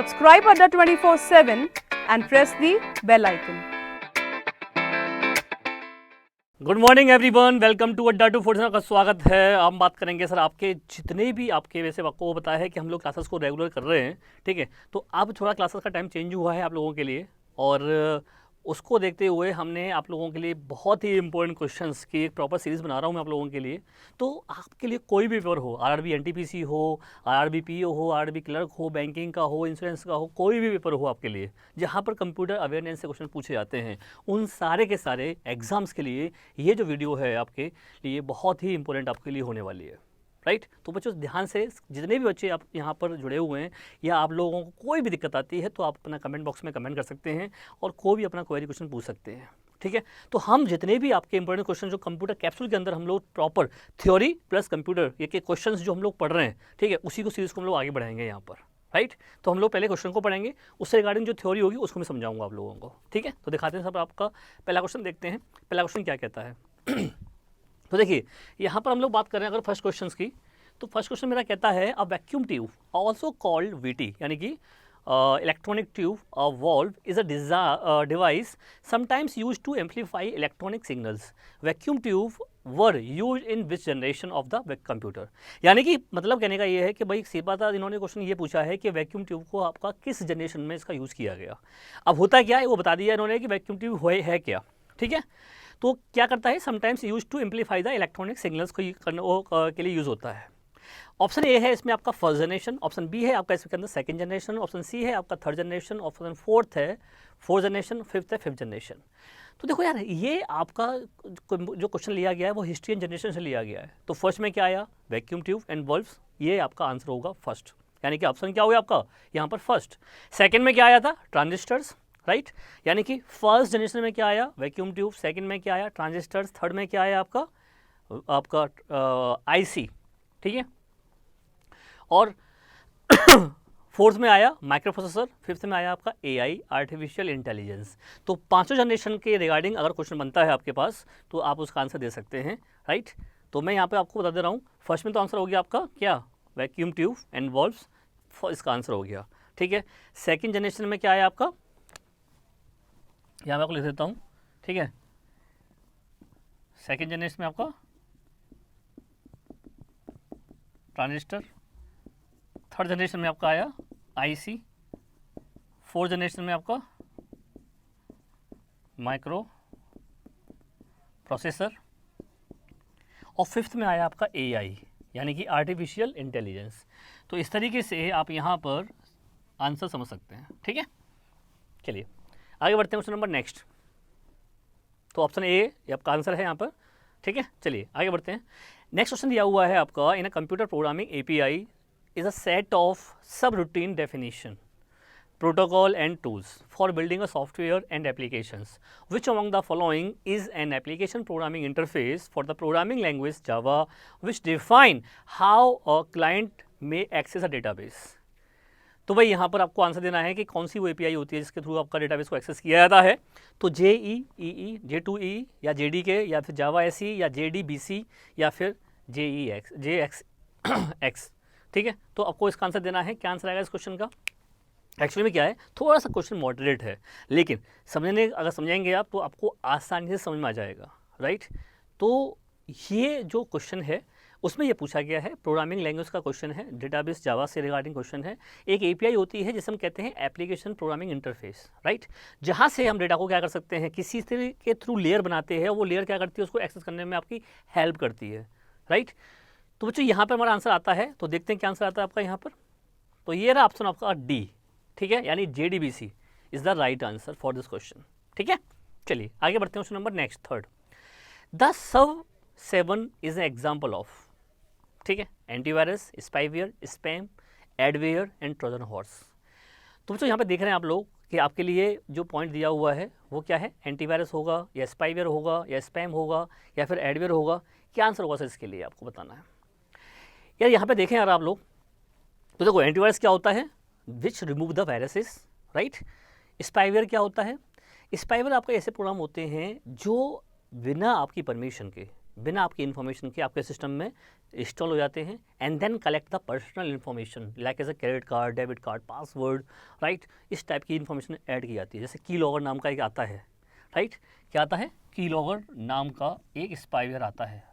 Subscribe Adda 24/7 and press the bell icon. Good morning everyone, welcome to Adda 24/7 का स्वागत है। हम बात करेंगे सर आपके जितने भी आपके वैसे आपको बताया है कि हम लोग क्लासेस को रेगुलर कर रहे हैं, ठीक है। तो अब थोड़ा क्लासेस का टाइम चेंज हुआ है आप लोगों के लिए, और उसको देखते हुए हमने आप लोगों के लिए बहुत ही इंपॉर्टेंट क्वेश्चंस की एक प्रॉपर सीरीज़ बना रहा हूँ मैं आप लोगों के लिए। तो आपके लिए कोई भी पेपर हो, आरआरबी एनटीपीसी हो, आरआरबी पीओ हो, आरआरबी क्लर्क हो, बैंकिंग का हो, इंश्योरेंस का हो, कोई भी पेपर हो आपके लिए जहाँ पर कंप्यूटर अवेयरनेस से क्वेश्चन पूछे जाते हैं, उन सारे के सारे एग्जाम्स के लिए ये जो वीडियो है आपके लिए बहुत ही इंपॉर्टेंट आपके लिए होने वाली है, राइट। तो बच्चों ध्यान से, जितने भी बच्चे आप यहाँ पर जुड़े हुए हैं या आप लोगों को कोई भी दिक्कत आती है तो आप अपना कमेंट बॉक्स में कमेंट कर सकते हैं और कोई भी अपना क्वेरी क्वेश्चन पूछ सकते हैं, ठीक है। तो हम जितने भी आपके इंपॉर्टेंट क्वेश्चन जो कंप्यूटर कैप्सूल के अंदर हम लोग प्रॉपर थ्योरी प्लस कंप्यूटर ये के क्वेश्चन जो हम लोग पढ़ रहे हैं, ठीक है, उसी को सीरीज़ को हम लोग आगे बढ़ाएंगे यहाँ पर, राइट। तो हम लोग पहले क्वेश्चन को पढ़ेंगे, उससे रिगार्डिंग जो थ्योरी होगी उसको मैं समझाऊंगा आप लोगों को, ठीक है। तो दिखाते हैं सब आपका पहला क्वेश्चन देखते हैं। पहला क्वेश्चन क्या कहता है तो देखिए यहाँ पर हम लोग बात कर रहे हैं अगर फर्स्ट क्वेश्चन की, तो फर्स्ट क्वेश्चन मेरा कहता है a vacuum tube also called VT यानी कि electronic tube valve is a device sometimes use to amplify electronic signals. Vacuum tube were use in which generation of the computer. यानी कि मतलब कहने का ये है कि भाई सीधा था, इन्होंने क्वेश्चन ये पूछा है कि वैक्यूम ट्यूब को आपका किस जनरेशन में इसका यूज़ किया गया। अब होता क्या है वो बता दिया इन्होंने कि वैक्यूम ट्यूब है क्या, ठीक है। तो क्या करता है, sometimes use to amplify the electronic signals के लिए यूज़ होता है। ऑप्शन ए है इसमें आपका फर्स्ट जनरेशन, ऑप्शन बी है आपका इसके अंदर सेकंड जनरेशन, ऑप्शन सी है आपका थर्ड जनरेशन, ऑप्शन फोर्थ है फोर्थ जनरेशन, फिफ्थ है फिफ्थ जनरेशन। तो देखो यार ये आपका जो क्वेश्चन लिया गया है वो हिस्ट्री एंड जनरेशन से लिया गया है। तो फर्स्ट में क्या आया, वैक्यूम ट्यूब एंड वॉल्व्स, ये आपका आंसर होगा फर्स्ट, यानी कि ऑप्शन क्या हो गया आपका यहाँ पर फर्स्ट। सेकेंड में क्या आया था, ट्रांजिस्टर्स, राइट। यानी कि फर्स्ट जनरेशन में क्या आया, वैक्यूम ट्यूब, सेकेंड में क्या आया, ट्रांजिस्टर्स, थर्ड में क्या आया आपका आईसी, ठीक है, और फोर्थ में आया माइक्रो प्रोसेसर, फिफ्थ में आया आपका एआई आर्टिफिशियल इंटेलिजेंस। तो पांचों जनरेशन के रिगार्डिंग अगर क्वेश्चन बनता है आपके पास तो आप उसका आंसर दे सकते हैं, राइट। तो मैं यहाँ पे आपको बता दे रहा हूँ, फर्स्ट में तो आंसर हो गया आपका क्या, वैक्यूम ट्यूब एंड वॉल्व्स, इसका आंसर हो गया, ठीक है। सेकेंड जनरेशन में क्या आया आपका, यहाँ मैं आपको लिख देता हूँ, ठीक है। सेकेंड जनरेशन में आपका ट्रांजिस्टर, थर्ड जनरेशन में आपका आया आईसी, फोर्थ जनरेशन में आपका माइक्रो प्रोसेसर, और फिफ्थ में आया आपका एआई यानी कि आर्टिफिशियल इंटेलिजेंस। तो इस तरीके से आप यहाँ पर आंसर समझ सकते हैं, ठीक है। चलिए आगे बढ़ते हैं क्वेश्चन नंबर नेक्स्ट। तो ऑप्शन ए आपका आंसर है यहाँ पर, ठीक है। चलिए आगे बढ़ते हैं। नेक्स्ट क्वेश्चन दिया हुआ है आपका, in a computer programming API is a set of subroutine definition, protocol and tools for building a software and applications. Which among the following is an application programming interface for the programming language Java which define how a client may access a database? तो भाई यहाँ पर आपको answer देना है कि कौन सी वो एपीआई होती है जिसके थ्रू आपका डेटाबेस को एक्सेस किया जाता है। तो JEE, J2E या JDK या फिर जावा SE या JDBC या फिर JX, ठीक है। तो आपको इसका आंसर देना है, क्या आंसर आएगा इस क्वेश्चन का। एक्चुअली में क्या है, थोड़ा सा क्वेश्चन मॉडरेट है, लेकिन अगर समझेंगे आप तो आपको आसानी से समझ में आ जाएगा, राइट। तो ये जो क्वेश्चन है उसमें ये पूछा गया है, प्रोग्रामिंग लैंग्वेज का क्वेश्चन है, डेटाबेस जावा से रिगार्डिंग क्वेश्चन है। एक एपीआई होती है जिसे हम कहते हैं एप्लीकेशन प्रोग्रामिंग इंटरफेस, राइट, जहाँ से हम डेटा को क्या कर सकते हैं, किसी के थ्रू लेयर बनाते हैं, वो लेयर क्या करती है, उसको एक्सेस करने में आपकी हेल्प करती है, राइट। तो बच्चों यहाँ पर हमारा आंसर आता है, तो देखते हैं क्या आंसर आता है आपका यहाँ पर। तो ये रहा ऑप्शन आपका डी, ठीक है, यानी JDBC is the right answer for this question, ठीक है। चलिए आगे बढ़ते हैं question number next third. The Sub7 is an example of, ठीक है, antivirus, spyware, spam, adware and Trojan horse. तो बच्चों यहाँ पे देख रहे हैं आप लोग कि आपके लिए जो पॉइंट दिया हुआ है वो क्या है, एंटीवायरस होगा या स्पाईवेयर होगा या स्पैम होगा या फिर एडवेयर होगा, क्या आंसर होगा सर इसके लिए आपको बताना है। यार यहाँ पे देखें यार आप लोग, तो देखो एंटीवायरस क्या होता है, which remove the viruses, right. Spyware क्या होता है, स्पाईवेयर आपके ऐसे प्रोग्राम होते हैं जो बिना आपकी परमिशन के, बिना आपकी इन्फॉर्मेशन के आपके सिस्टम में इंस्टॉल हो जाते हैं and then collect the personal information like as a credit card, debit card, password, right. इस टाइप की इन्फॉर्मेशन ऐड की जाती है। जैसे की लॉगर नाम का एक आता है, राइट। क्या आता है? की लॉगर नाम का एक स्पाईवेयर आता है,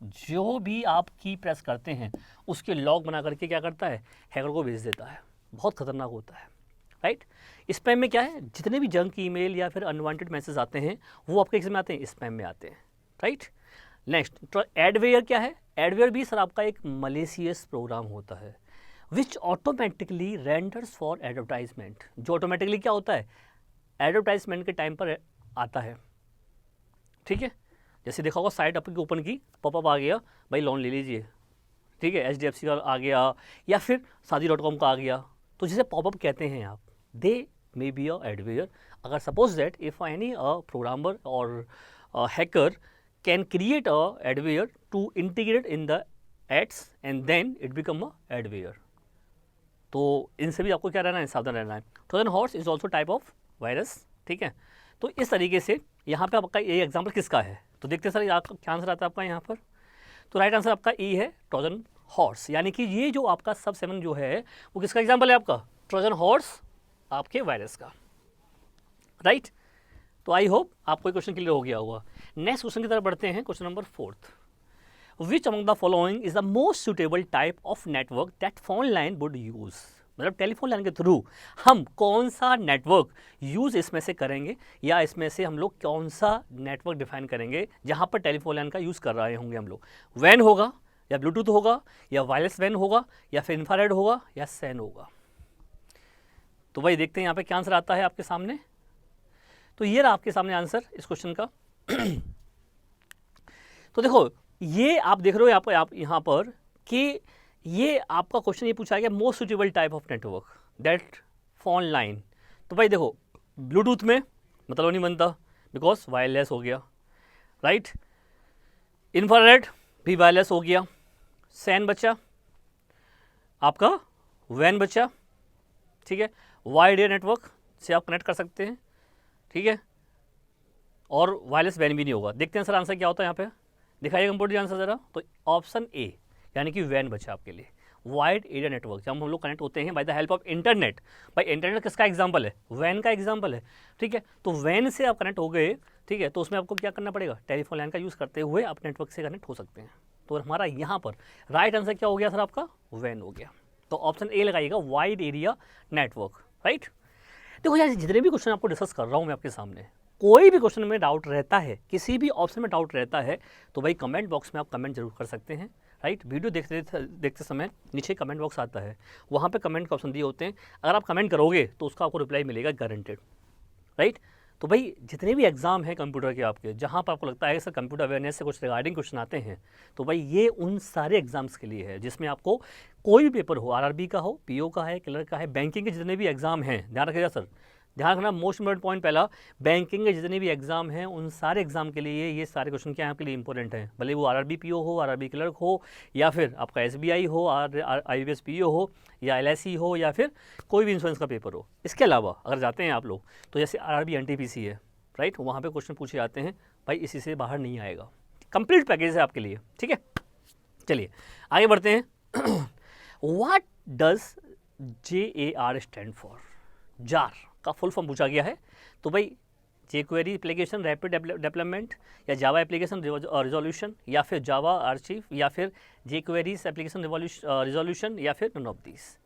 जो भी आप की प्रेस करते हैं उसके लॉग बना करके क्या करता है, हैकर को भेज देता है। बहुत खतरनाक होता है, राइट। स्पैम में क्या है, जितने भी जंक ईमेल या फिर अनवांटेड मैसेज आते हैं वो आपके किस में आते हैं, स्पैम में आते हैं, राइट। नेक्स्ट तो एडवेयर क्या है? एडवेयर भी सर आपका एक मलेशियस प्रोग्राम होता है विच ऑटोमेटिकली रेंडर्स फॉर एडवर्टाइजमेंट, जो ऑटोमेटिकली क्या होता है, एडवर्टाइजमेंट के टाइम पर आता है, ठीक है। जैसे देखा होगा साइट आपकी ओपन की, पॉपअप आ गया, भाई लोन ले लीजिए, ठीक है, HDFC का आ गया या फिर शादी.com का आ गया, तो जिसे पॉपअप कहते हैं आप, दे मे बी अ एडवेयर। अगर suppose that if any programmer और hacker can create a adware to integrate in the ads and then it become a adware। तो इनसे भी आपको क्या रहना है, सावधान रहना है। Trojan horse is also type of virus, ठीक है। तो इस तरीके से यहाँ पे आपका ये एग्जाम्पल किसका है, तो देखते हैं सर आपका क्या आंसर आता है आपका यहाँ पर। तो राइट आंसर आपका ई है, ट्रोजन हॉर्स, यानी कि ये जो आपका सब 7 जो है वो किसका एग्जाम्पल है, आपका ट्रोजन हॉर्स आपके वायरस का, राइट। तो आई होप आपको क्वेश्चन क्लियर हो गया होगा। नेक्स्ट क्वेश्चन की तरफ बढ़ते हैं, question number 4। Which among the following is the most suitable type of network that phone line would use, मतलब टेलीफोन लाइन के थ्रू हम कौन सा नेटवर्क यूज इसमें से करेंगे, या इसमें से हम लोग कौन सा नेटवर्क डिफाइन करेंगे जहां पर टेलीफोन लाइन का यूज कर रहे होंगे हम लोग। वैन होगा या ब्लूटूथ होगा या वायरलेस वैन होगा या फिर इंफ्रारेड होगा या सैन होगा। तो भाई देखते हैं यहाँ पे क्या आंसर आता है आपके सामने। तो ये रहा आपके सामने आंसर इस क्वेश्चन का। तो देखो ये आप देख रहे हो आप यहाँ पर कि ये आपका क्वेश्चन ये पूछा गया most suitable type of network that phone line. तो भाई देखो ब्लूटूथ में मतलब नहीं बनता बिकॉज वायरलेस हो गया, राइट। इंफ्रारेड भी वायरलेस हो गया, सैन बचा, आपका वैन बचा, ठीक है। वाइड एरिया नेटवर्क से आप कनेक्ट कर सकते हैं, ठीक है, और वायरलेस वैन भी नहीं होगा। देखते हैं सर आंसर क्या होता है यहाँ पे, दिखाइए कंप्यूटर आंसर ज़रा। तो ऑप्शन ए यानी कि वैन बचा आपके लिए, वाइड एरिया नेटवर्क, जब हम लोग कनेक्ट होते हैं by the help of internet. भाई इंटरनेट किसका एग्जांपल है, वैन का एग्जांपल है, ठीक है। तो वैन से आप कनेक्ट हो गए, ठीक है, तो उसमें आपको क्या करना पड़ेगा, टेलीफोन लाइन का यूज़ करते हुए आप नेटवर्क से कनेक्ट हो सकते हैं। तो हमारा यहाँ पर राइट आंसर क्या हो गया सर, आपका वैन हो गया। तो ऑप्शन ए लगाइएगा, वाइड एरिया नेटवर्क, राइट। देखो यार जितने भी क्वेश्चन आपको डिस्कस कर रहा हूँ मैं आपके सामने, कोई भी क्वेश्चन में डाउट रहता है, किसी भी ऑप्शन में डाउट रहता है, तो भाई कमेंट बॉक्स में आप कमेंट जरूर कर सकते हैं, राइट। वीडियो देखते समय नीचे कमेंट बॉक्स आता है, वहाँ पे कमेंट के ऑप्शन दिए होते हैं। अगर आप कमेंट करोगे तो उसका आपको रिप्लाई मिलेगा गारंटेड, राइट। तो भाई जितने भी एग्जाम हैं कंप्यूटर के आपके, जहाँ पर आपको लगता है कि सर कंप्यूटर अवेयरनेस से कुछ रिगार्डिंग क्वेश्चन आते हैं, तो भाई ये उन सारे एग्जाम्स के लिए है जिसमें आपको कोई भी पेपर हो, RRB का हो, PO का है, क्लर्क का है, बैंकिंग के जितने भी एग्जाम हैं, ध्यान रखिएगा सर, ध्यान रखना। मोस्ट इंपॉर्टेंट पॉइंट पहला, बैंकिंग के जितने भी एग्जाम हैं उन सारे एग्जाम के लिए ये सारे क्वेश्चन क्या आपके लिए इंपॉर्टेंट हैं, भले वो RRB PO हो, RRB क्लर्क हो, या फिर आपका SBI हो, IBPS PO हो, या LIC हो, या फिर कोई भी इंश्योरेंस का पेपर हो। इसके अलावा अगर जाते हैं आप लोग तो जैसे RRB NTPC है, राइट, वहाँ पे क्वेश्चन पूछे जाते हैं, भाई इसी से बाहर नहीं आएगा, कंप्लीट पैकेज है आपके लिए, ठीक है। चलिए आगे बढ़ते हैं। What does JAR stand for, jar का फुल फॉर्म पूछा गया है। तो भाई jQuery एप्लीकेशन रैपिड डेवलपमेंट, या जावा एप्लीकेशन रिजोल्यूशन, या फिर जावा आर्चिव, या फिर jQuery एप्लीकेशन रिजोल्यूशन, या फिर नन ऑफ दिस।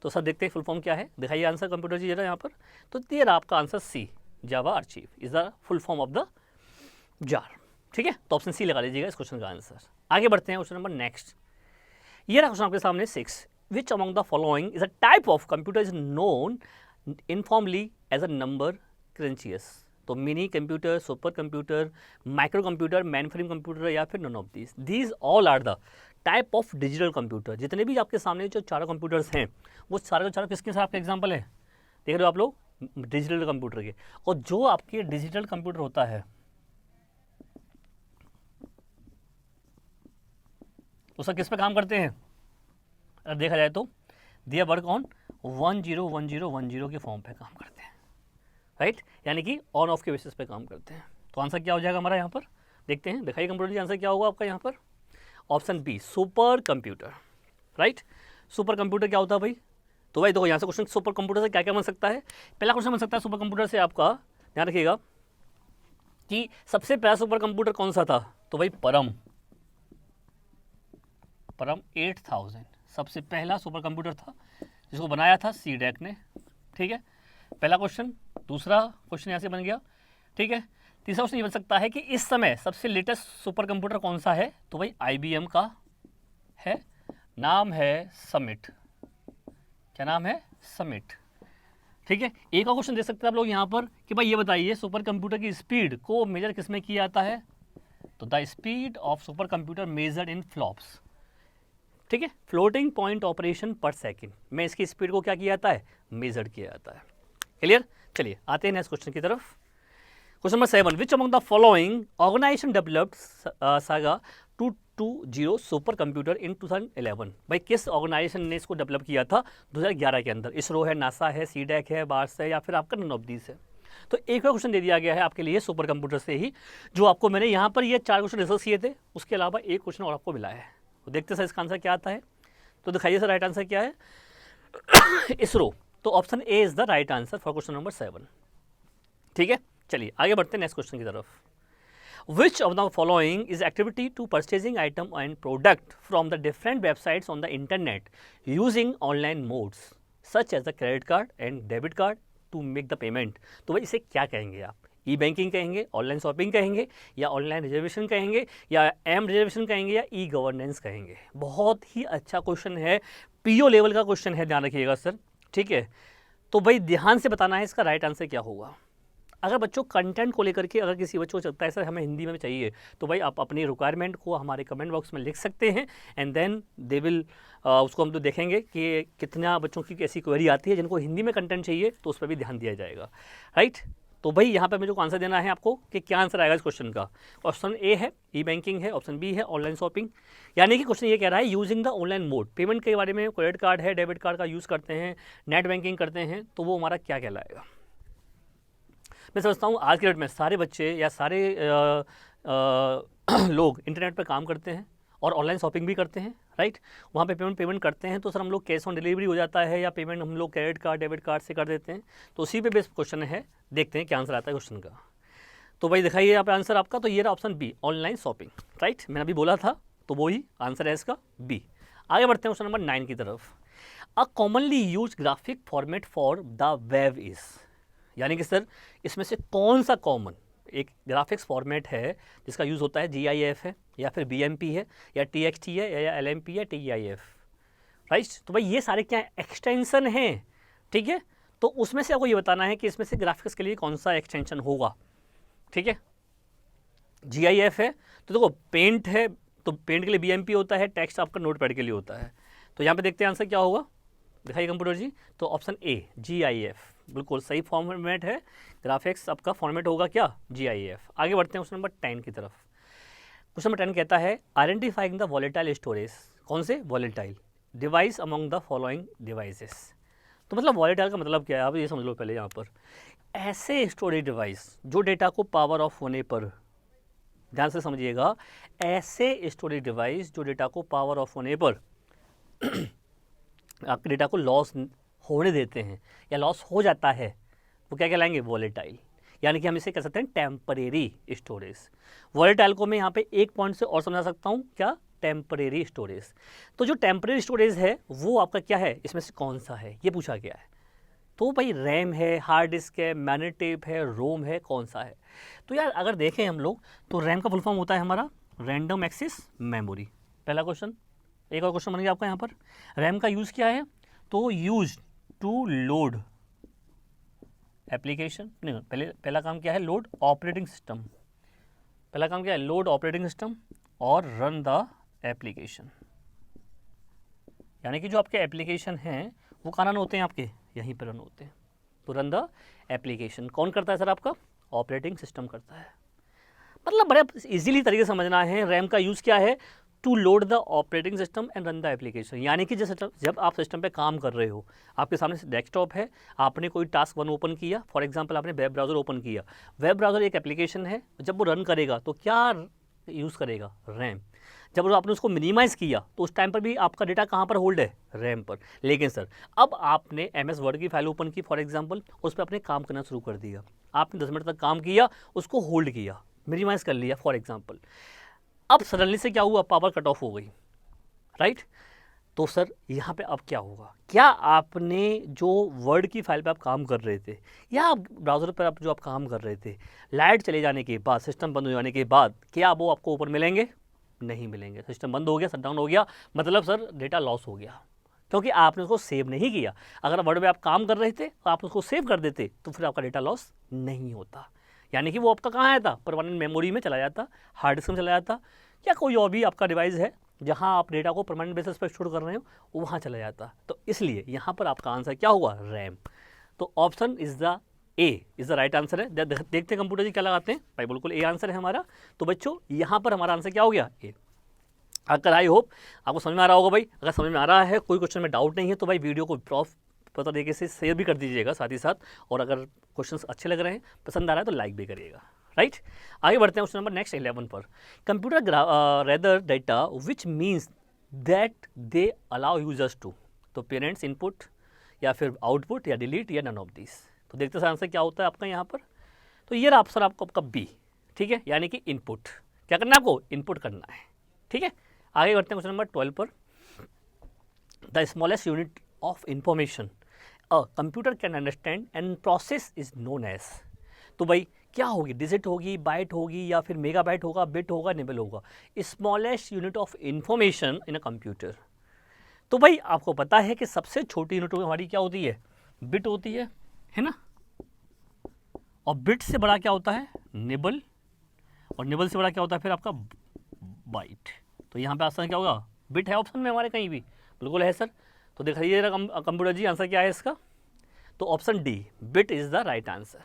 तो सर देखते हैं फुल फॉर्म क्या है, दिखाइए आंसर कंप्यूटर जी जरा यहाँ पर। तो तेरा आपका answer C, Java archive is the full form of the JAR, ठीक है। तो ऑप्शन सी लगा लीजिएगा इस क्वेश्चन का आंसर। आगे बढ़ते हैं क्वेश्चन नंबर नेक्स्ट। ये रहा क्वेश्चन आपके सामने 6। Which among the following is a type of computer is known informally as a number crunchies। तो mini computer, super computer, micro computer, mainframe computer, या फिर none of these all are the type of digital computer. जितने भी आपके सामने जो चारों computers हैं वो सारे के चारों किसके साथ आपके एग्जाम्पल है, देख रहे हो आप लोग, डिजिटल कंप्यूटर के। और जो आपके डिजिटल कंप्यूटर होता है वो सब किस पे काम करते हैं, अगर देखा जाए तो दे वर्क ऑन 101010 के फॉर्म पे काम करते हैं, राइट, यानी कि ऑन ऑफ के बेसिस पे काम करते हैं। तो आंसर क्या हो जाएगा हमारा यहाँ पर, देखते हैं, दिखाइए कंप्यूटर जी आंसर क्या होगा आपका यहाँ पर। Option be super computer, right. Super computer क्या होता है भाई? तो भाई देखो यहाँ से क्वेश्चन सुपर कंप्यूटर से क्या क्या बन सकता है। पहला क्वेश्चन बन सकता है सुपर कंप्यूटर से आपका, ध्यान रखिएगा कि सबसे पहला सुपर कंप्यूटर कौन सा था, तो भाई परम 8000 सबसे पहला सुपर कंप्यूटर था जिसको बनाया था सीडैक ने, ठीक है, पहला क्वेश्चन। दूसरा क्वेश्चन यहाँ से बन गया, ठीक है। तीसरा क्वेश्चन ये बन सकता है कि इस समय सबसे लेटेस्ट सुपर कंप्यूटर कौन सा है, तो भाई IBM का है, नाम है समिट। क्या नाम है? समिट, ठीक है। एक और क्वेश्चन दे सकते हैं आप लोग यहाँ पर कि भाई ये बताइए सुपर कंप्यूटर की स्पीड को मेजर किस में किया जाता है, तो the speed of super computer measured in flops, ठीक है, फ्लोटिंग पॉइंट ऑपरेशन पर सेकंड में इसकी स्पीड को क्या किया जाता है, मेजर्ड किया जाता है। क्लियर? चलिए आते हैं नेक्स्ट क्वेश्चन की तरफ। Question number 7, which among the following organization developed SAGA 220 super computer in 2011। भाई किस ऑर्गेनाइजेशन ने इसको डेवलप किया था 2011 के अंदर? इसरो है, नासा है, सीडैक है, बार्स है, या फिर आपका नन ऑफ दीज है। तो एक और क्वेश्चन दे दिया गया है आपके लिए सुपर कंप्यूटर से ही, जो आपको मैंने यहाँ पर ये 4 क्वेश्चन रिसर्च किए थे, उसके अलावा एक क्वेश्चन और आपको मिला है। तो देखते सर इसका आंसर क्या आता है, तो दिखाइए सर राइट आंसर क्या है। इसरो, तो option A is the right answer for question number 7, ठीक है। चलिए आगे बढ़ते हैं नेक्स्ट क्वेश्चन की तरफ। Which of the following is activity to purchasing item and product from the different websites on the internet using online modes such as the credit card and debit card to make the payment? तो भाई इसे क्या कहेंगे आप? ई banking कहेंगे, online shopping कहेंगे, या online reservation कहेंगे, या एम रिजर्वेशन कहेंगे, या ई गवर्नेंस कहेंगे? बहुत ही अच्छा क्वेश्चन है, PO लेवल का क्वेश्चन है, ध्यान रखिएगा सर, ठीक है। तो भाई ध्यान से बताना है इसका राइट आंसर क्या होगा। अगर बच्चों कंटेंट को लेकर के अगर किसी बच्चों को चलता है सर हमें हिंदी में चाहिए, तो भाई आप अपनी रिक्वायरमेंट को हमारे कमेंट बॉक्स में लिख सकते हैं, एंड देन दे विल उसको हम तो देखेंगे कि कितना बच्चों की ऐसी क्वेरी आती है जिनको हिंदी में कंटेंट चाहिए, तो उस पर भी ध्यान दिया जाएगा, राइट। तो भाई यहाँ पे मुझे को आंसर देना है आपको कि क्या आंसर आएगा इस क्वेश्चन का। ऑप्शन ए है ई बैंकिंग है, ऑप्शन बी है ऑनलाइन शॉपिंग, यानी कि क्वेश्चन ये कह रहा है using the online mode, payment के बारे में क्रेडिट कार्ड है, डेबिट कार्ड का यूज़ करते हैं, नेट बैंकिंग करते हैं, तो वो हमारा क्या कहलाएगा। मैं समझता हूँ आज के डेट में सारे बच्चे या सारे लोग इंटरनेट पर काम करते हैं और ऑनलाइन शॉपिंग भी करते हैं, राइट। वहाँ पे पेमेंट करते हैं, तो सर हम लोग कैश ऑन डिलीवरी हो जाता है या पेमेंट हम लोग क्रेडिट कार्ड डेबिट कार्ड से कर देते हैं, तो उसी पे बेस्ड क्वेश्चन है, देखते हैं क्या आंसर आता है क्वेश्चन का। तो भाई दिखाइए यहाँ पे आंसर आपका, तो ये रहा option B online shopping, right. मैंने अभी बोला था, तो वही आंसर है इसका बी। आगे बढ़ते हैं क्वेश्चन नंबर 9 की तरफ। A commonly use graphic format for the web is, यानी कि सर इसमें से कौन सा कॉमन एक ग्राफिक्स फॉर्मेट है जिसका यूज़ होता है, GIF है, या फिर BMP है, या TXT है, या LMP है, TIF, राइट। तो भाई ये सारे क्या एक्सटेंशन हैं, ठीक है। तो उसमें से आपको ये बताना है कि इसमें से ग्राफिक्स के लिए कौन सा एक्सटेंशन होगा, ठीक है। GIF है तो देखो पेंट है, तो पेंट के लिए BMP होता है, टेक्स्ट आपका नोट पैड के लिए होता है। तो यहाँ पे देखते हैं आंसर क्या होगा, दिखाइए कंप्यूटर जी। तो ऑप्शन ए GIF बिल्कुल सही फॉर्मेट है, ग्राफिक्स आपका फॉर्मेट होगा क्या, GIF। आगे बढ़ते हैं क्वेश्चन नंबर 10 की तरफ। क्वेश्चन नंबर 10 कहता है आइडेंटिफाइंग द वॉलेटाइल स्टोरेज, कौन से volatile device among the following devices. तो मतलब वॉलेटाइल का मतलब क्या है, आप ये समझ लो पहले यहाँ पर, ऐसे स्टोरेज डिवाइस जो डेटा को पावर ऑफ होने पर, ध्यान से समझिएगा, ऐसे स्टोरेज डिवाइस जो डेटा को पावर ऑफ होने पर आपके डेटा को लॉस होने देते हैं या लॉस हो जाता है, वो क्या कहलाएंगे, वॉलेटाइल। यानी कि हम इसे कह सकते हैं टेम्परेरी स्टोरेज। वॉलेटाइल को मैं यहाँ पे एक पॉइंट से और समझा सकता हूँ, क्या, टेम्परेरी स्टोरेज। तो जो टेम्परेरी स्टोरेज है वो आपका क्या है, इसमें से कौन सा है, ये पूछा गया है। तो भाई रैम है, हार्ड डिस्क है, मैग्नेटेप है, रोम है, कौन सा है। तो यार अगर देखें हम लोग, तो रैम का फुल फॉर्म होता है हमारा रैंडम एक्सेस मेमोरी, पहला क्वेश्चन। एक और क्वेश्चन बन गया आपका यहाँ पर, रैम का यूज़ क्या है, तो यूज टू लोड एप्लीकेशन, नहीं पहला काम क्या है, लोड ऑपरेटिंग सिस्टम, पहला काम क्या है, लोड ऑपरेटिंग सिस्टम और रन द एप्लीकेशन। यानी कि जो आपके एप्लीकेशन हैं वो कहाँ रन होते हैं, आपके यहीं पर रन होते हैं। तो रन द एप्लीकेशन कौन करता है सर, आपका ऑपरेटिंग सिस्टम करता है। मतलब बड़े इजीली तरीके से समझना है, रैम का यूज़ क्या है, to load the operating system and run the application. यानी कि जब आप सिस्टम पे काम कर रहे हो, आपके सामने डेस्कटॉप है, आपने कोई टास्क 1 ओपन किया, फॉर एग्जांपल आपने वेब ब्राउज़र ओपन किया, वेब ब्राउज़र एक एप्लीकेशन है, जब वो रन करेगा तो क्या यूज़ करेगा? रैम। जब आपने उसको मिनिमाइज़ किया तो उस टाइम पर भी आपका डेटा कहाँ पर होल्ड है? रैम पर। लेकिन सर अब आपने MS वर्ड की फाइल ओपन की फॉर एग्जांपल, उस पर आपने काम करना शुरू कर दिया, आपने 10 मिनट तक काम किया, उसको होल्ड किया, मिनिमाइज़ कर लिया फॉर एग्जांपल। अब सडनली से क्या हुआ? पावर कट ऑफ हो गई, राइट? तो सर यहाँ पे अब क्या होगा? क्या आपने जो वर्ड की फाइल पे आप काम कर रहे थे या आप ब्राउज़र पर जो आप काम कर रहे थे, लाइट चले जाने के बाद, सिस्टम बंद हो जाने के बाद, क्या वो आपको ऊपर मिलेंगे? नहीं मिलेंगे। सिस्टम बंद हो गया, शटडाउन हो गया, मतलब सर डेटा लॉस हो गया, क्योंकि आपने उसको सेव नहीं किया। अगर वर्ड में आप काम कर रहे थे तो आप उसको सेव कर देते तो फिर आपका डेटा लॉस नहीं होता। यानी कि वो आपका कहाँ आया था? परमानेंट मेमोरी में चला जाता, हार्ड डिस्क में चला जाता, या कोई और भी आपका डिवाइस है जहाँ आप डेटा को परमानेंट बेसिस पर स्टोर कर रहे हो, वहाँ चला जाता। तो इसलिए यहाँ पर आपका आंसर क्या हुआ? रैम। तो option is the A is the right answer है। देखते हैं कंप्यूटर जी क्या लगाते हैं। भाई बिल्कुल ए आंसर है हमारा। तो बच्चों यहाँ पर हमारा आंसर क्या हो गया? ए। अगर आई होप आपको समझ में आ रहा होगा भाई। अगर समझ में आ रहा है, कोई क्वेश्चन में डाउट नहीं है, तो भाई वीडियो को पता तरीके से शेयर भी कर दीजिएगा साथ ही साथ। और अगर क्वेश्चंस अच्छे लग रहे हैं, पसंद आ रहा है, तो लाइक भी करिएगा, राइट। आगे बढ़ते हैं क्वेश्चन नंबर नेक्स्ट 11 पर। Computer rather data which means that they allow users to, तो पेरेंट्स इनपुट या फिर आउटपुट या डिलीट या नन ऑफ दिस। तो देखते हैं आंसर क्या होता है आपका यहाँ पर। तो ये रहा ऑप्शन आपको आपका बी, ठीक है, यानी कि इनपुट। क्या करना है आपको? इनपुट करना है, ठीक है। आगे बढ़ते हैं क्वेश्चन नंबर 12 पर। The smallest unit of information a computer can understand and process is known as. तो भाई क्या होगी? डिजिट होगी, बाइट होगी, या फिर मेगाबाइट होगा, बिट होगा, निबल होगा? Smallest unit of information in a computer. तो भाई आपको पता है कि सबसे छोटी यूनिट हमारी क्या होती है? बिट होती है ना। और बिट से बड़ा क्या होता है? निबल। और निबल से बड़ा क्या होता है फिर आपका? बाइट। तो यहाँ पे आंसर क्या होगा? बिट है ऑप्शन में हमारे कहीं भी? बिल्कुल है सर। तो देख लीजिए कंप्यूटर जी, आंसर क्या है इसका? तो option D, bit is the right answer,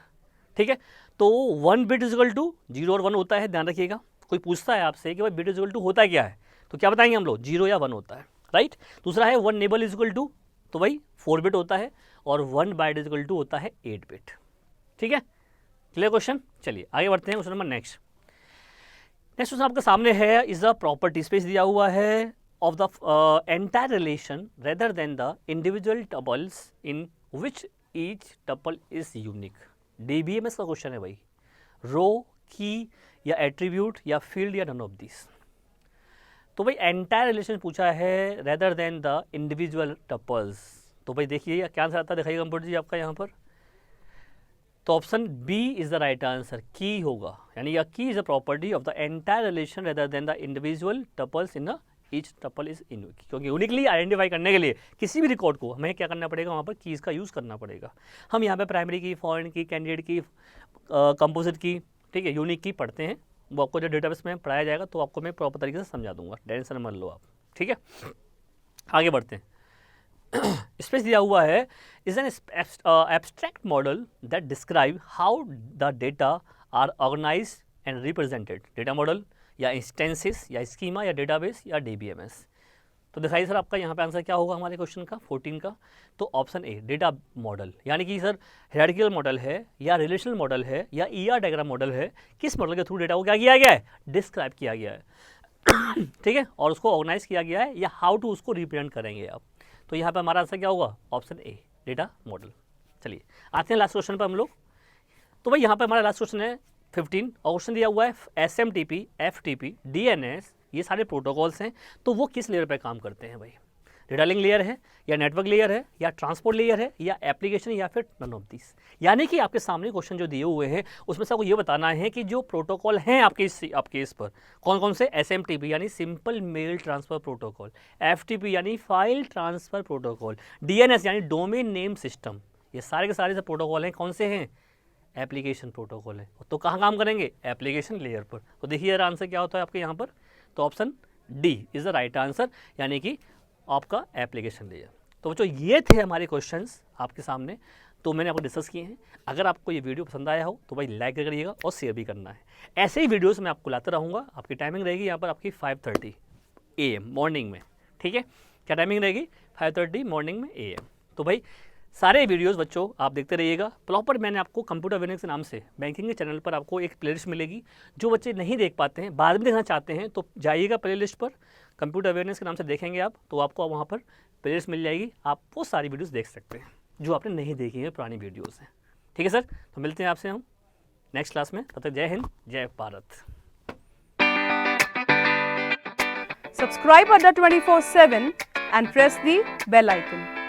ठीक है। तो 1 बिट इजिकल टू 0 और 1 होता है, ध्यान रखिएगा। कोई पूछता है आपसे कि भाई बिट इजिकल टू होता क्या है, तो क्या बताएंगे हम लोग? 0 या 1 होता है, राइट। दूसरा है 1 निबल इजिकल टू, तो भाई 4 बिट होता है। और 1 बाइट इजिकल टू होता है 8 बिट, ठीक है। Clear question. चलिए आगे बढ़ते हैं क्वेश्चन नंबर नेक्स्ट क्वेश्चन आपके सामने है। इज द प्रॉपर्टी स्पेस दिया हुआ है of the entire relation rather than the individual tuples in which each tuple is unique। DBMS का क्वेश्चन है भाई। रो, की या एट्रीब्यूट या फील्ड या नन ऑफ दिस। तो भाई एंटायर रिलेशन पूछा है rather than the individual tuples. तो भाई देखिए क्या आंसर आता है, दिखाइए कंप्यूटर जी आपका यहाँ पर। तो option B is the right answer, key होगा। यानी key is a property of the entire relation rather than the individual tuples in the each tuple is unique. क्योंकि यूनिकली आइडेंटिफाई करने के लिए किसी भी रिकॉर्ड को हमें क्या करना पड़ेगा? वहाँ पर कीज़ का यूज़ करना पड़ेगा। हम यहाँ पे प्राइमरी की, फॉरेन की, कैंडिडेट की, कंपोजिट की, ठीक है, यूनिक की पढ़ते हैं। वो आपको जो डेटाबेस में पढ़ाया जाएगा तो आपको मैं प्रॉपर तरीके से समझा दूंगा, टेंशन मत लो आप, ठीक है। आगे बढ़ते हैं। स्पेस दिया हुआ है is an abstract model that describe how the data are organize and represented. Data model या इंस्टेंसेस या स्कीमा या डेटाबेस या DBMS। तो दिखाइए सर आपका यहाँ पे आंसर क्या होगा हमारे क्वेश्चन का 14 का। तो ऑप्शन ए, डेटा मॉडल। यानी कि सर हायरार्किकल मॉडल है या रिलेशनल मॉडल है या ER डायग्राम मॉडल है, किस मॉडल के थ्रू डेटा को क्या किया गया है? डिस्क्राइब किया गया है, ठीक है, और उसको ऑर्गेनाइज किया गया है, या हाउ टू उसको रिप्रेजेंट करेंगे आप। तो यहाँ पर हमारा आंसर क्या होगा? Option A, data model. चलिए आते हैं लास्ट क्वेश्चन पर हम लोग। तो भाई यहाँ पर हमारा लास्ट क्वेश्चन है 15 और क्वेश्चन दिया हुआ है SMTP, FTP, DNS, ये सारे प्रोटोकॉल्स हैं। तो वो किस लेयर पे काम करते हैं भाई? डेटा लिंक लेयर है या नेटवर्क लेयर है या ट्रांसपोर्ट लेयर है या एप्लीकेशन या फिर नन ऑफ दिस। यानी कि आपके सामने क्वेश्चन जो दिए हुए हैं उसमें से आपको ये बताना है कि जो प्रोटोकॉल हैं आपके इस पर कौन कौन से? SMTP यानी simple mail transfer protocol, FTP यानी फाइल ट्रांसफर प्रोटोकॉल, DNS यानी डोमेन नेम सिस्टम। ये सारे के सारे प्रोटोकॉल हैं, कौन से हैं? एप्लीकेशन प्रोटोकॉल है। तो कहाँ काम करेंगे? एप्लीकेशन लेयर पर। तो देखिए यार आंसर क्या होता है आपके यहाँ पर। तो option D is the right answer, यानी कि आपका एप्लीकेशन लेयर। तो बच्चों ये थे हमारे क्वेश्चंस आपके सामने, तो मैंने आपको डिस्कस किए हैं। अगर आपको ये वीडियो पसंद आया हो तो भाई लाइक करिएगा और शेयर भी करना है। ऐसे ही वीडियोस मैं आपको लाता रहूँगा। आपकी टाइमिंग रहेगी यहाँ पर आपकी 5:30 AM मॉर्निंग में, ठीक है। क्या टाइमिंग रहेगी? 5:30 मॉर्निंग में AM। तो भाई सारे वीडियोस बच्चों आप देखते रहिएगा। प्रॉपर मैंने आपको कंप्यूटर अवेयरनेस के नाम से बैंकिंग के चैनल पर आपको एक प्लेलिस्ट मिलेगी। जो बच्चे नहीं देख पाते हैं, बाद में देखना चाहते हैं, तो जाइएगा प्लेलिस्ट पर, कंप्यूटर अवेयरनेस के नाम से देखेंगे आप, तो आपको वहाँ पर प्लेलिस्ट मिल जाएगी। आप वो सारी वीडियोज़ देख सकते हैं जो आपने नहीं देखी है, पुरानी वीडियोज़ हैं। ठीक है सर, तो मिलते हैं आपसे हम नेक्स्ट क्लास में। तब तक जय हिंद, जय Bharat. Subscribe Adda 24/7 and press the bell icon.